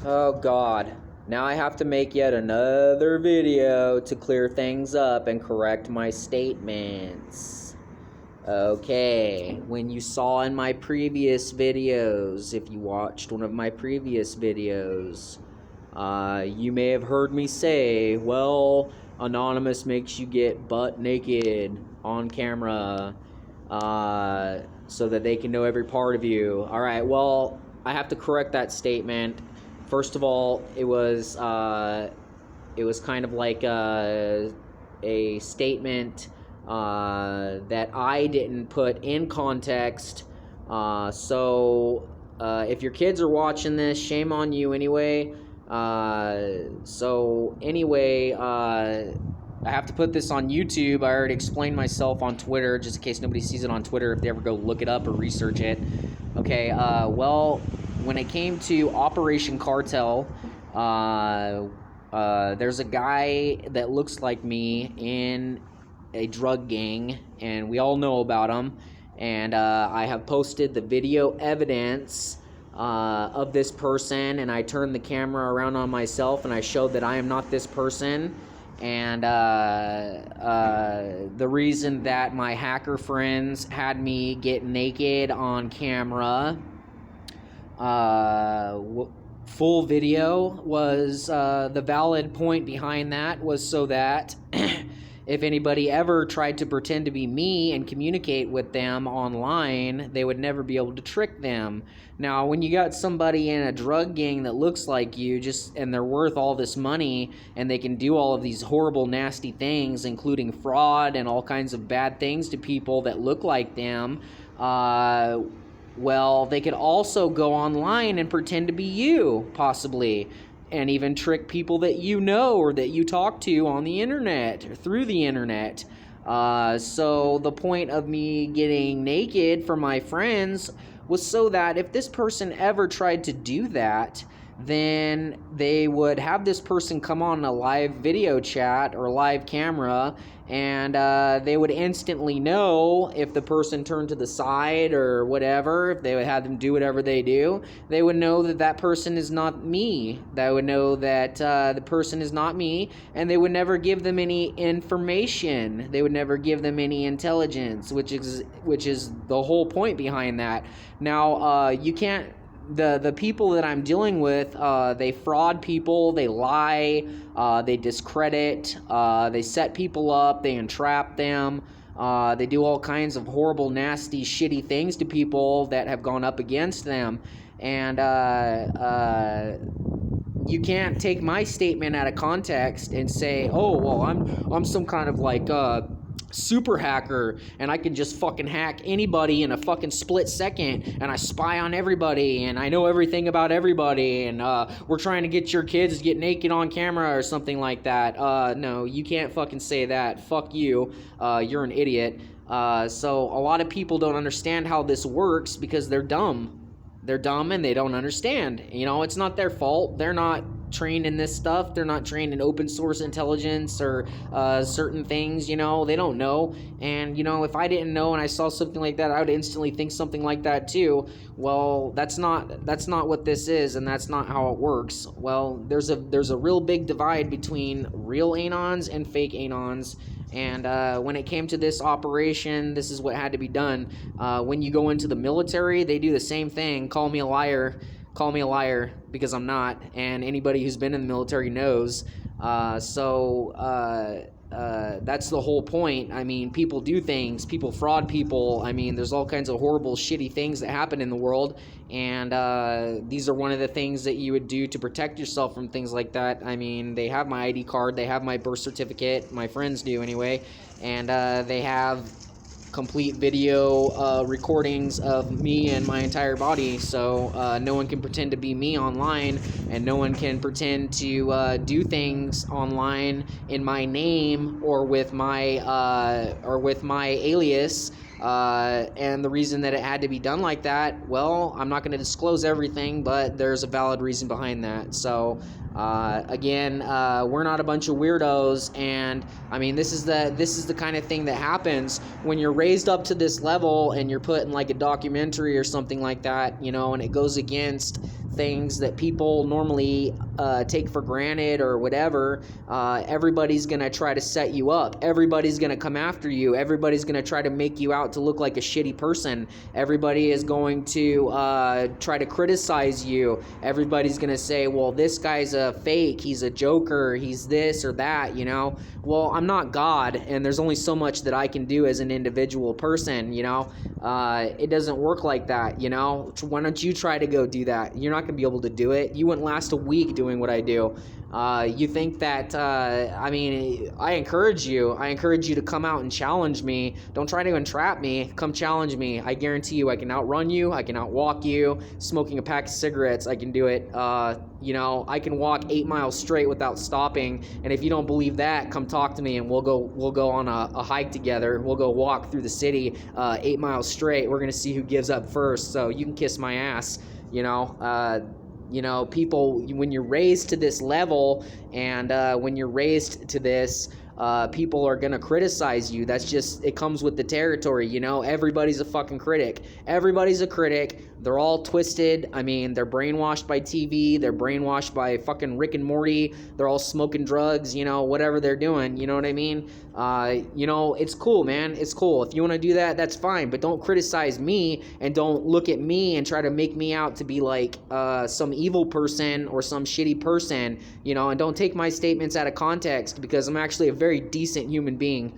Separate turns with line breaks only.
Oh God. Now I have to make yet another video to clear things up and correct my statements. Okay, when you saw in my previous videos, if you watched one of my previous videos, you may have heard me say, well, Anonymous makes you get butt naked on camera so that they can know every part of you. Alright, well, I have to correct that statement. First of all, it was kind of like a statement that I didn't put in context. So if your kids are watching this, shame on you anyway. So anyway, I have to put this on YouTube. I already explained myself on Twitter, just in case nobody sees it on Twitter if they ever go look it up or research it. Okay, well, when it came to Operation Cartel, there's a guy that looks like me in a drug gang, and we all know about him. And I have posted the video evidence of this person, and I turned the camera around on myself, and I showed that I am not this person. And the reason that my hacker friends had me get naked on camera, full video, was the valid point behind that was so that if anybody ever tried to pretend to be me and communicate with them online, they would never be able to trick them. Now, when you got somebody in a drug gang that looks like you, and they're worth all this money, and they can do all of these horrible, nasty things, including fraud and all kinds of bad things to people that look like them, well, they could also go online and pretend to be you, possibly, and even trick people that you know or that you talk to on the internet or through the internet. So the point of me getting naked for my friends was so that if this person ever tried to do that, then they would have this person come on a live video chat or live camera, and they would instantly know if the person turned to the side or whatever. If they would have them do whatever they do, they would know that that person is not me. They would know that the person is not me, and they would never give them any information. They would never give them any intelligence, which is the whole point behind that. Now, you can't. The people that I'm dealing with, they fraud people, they lie, they discredit, they set people up, they entrap them, they do all kinds of horrible, nasty, shitty things to people that have gone up against them. And you can't take my statement out of context and say, oh, well, I'm some kind of like super hacker, and I can just fucking hack anybody in a fucking split second, and I spy on everybody, and I know everything about everybody, and we're trying to get your kids to get naked on camera or something like that. No, you can't fucking say that. Fuck you. You're an idiot. So a lot of people don't understand how this works because they're dumb. They're dumb and they don't understand. You know, it's not their fault. They're not trained in this stuff. They're not trained in open source intelligence or certain things. You know, they don't know. And you know, if I didn't know and I saw something like that, I would instantly think something like that too. Well, that's not what this is, and that's not how it works. Well, there's a real big divide between real anons and fake anons. And when it came to this operation, this is what had to be done. When you go into the military, they do the same thing. Call me a liar, because I'm not. And anybody who's been in the military knows. That's the whole point. I mean, people do things, people fraud people. I mean, there's all kinds of horrible, shitty things that happen in the world, and these are one of the things that you would do to protect yourself from things like that. I mean, they have my ID card, they have my birth certificate, my friends do anyway, and they have complete video recordings of me and my entire body, so no one can pretend to be me online, and no one can pretend to do things online in my name or with my alias. And the reason that it had to be done like that, well, I'm not going to disclose everything, but there's a valid reason behind that. So again, we're not a bunch of weirdos, and I mean, this is the kind of thing that happens when you're raised up to this level and you're put in like a documentary or something like that, you know, and it goes against things that people normally take for granted or whatever, everybody's going to try to set you up. Everybody's going to come after you. Everybody's going to try to make you out to look like a shitty person. Everybody is going to try to criticize you. Everybody's going to say, well, this guy's a fake. He's a joker. He's this or that, you know. Well, I'm not God, and there's only so much that I can do as an individual person, you know. It doesn't work like that, you know. Why don't you try to go do that? You're not going to be able to do it. You wouldn't last a week doing what I do. You think that, I mean, I encourage you to come out and challenge me. Don't try to entrap me. Come challenge me. I guarantee you I can outrun you. I can outwalk you. Smoking a pack of cigarettes, I can do it. You know, I can walk 8 miles straight without stopping. And if you don't believe that, come talk to me and we'll go on a hike together. We'll go walk through the city 8 miles straight. We're going to see who gives up first. So you can kiss my ass, you know. You know, people, when you're raised to this level and when you're raised to this, people are going to criticize you. That's just, it comes with the territory, you know. Everybody's a fucking critic. Everybody's a critic. They're all twisted. I mean, they're brainwashed by TV. They're brainwashed by fucking Rick and Morty. They're all smoking drugs, you know, whatever they're doing. You know what I mean? You know, it's cool, man. It's cool. If you want to do that, that's fine. But don't criticize me and don't look at me and try to make me out to be like some evil person or some shitty person, you know, and don't take my statements out of context because I'm actually a very decent human being.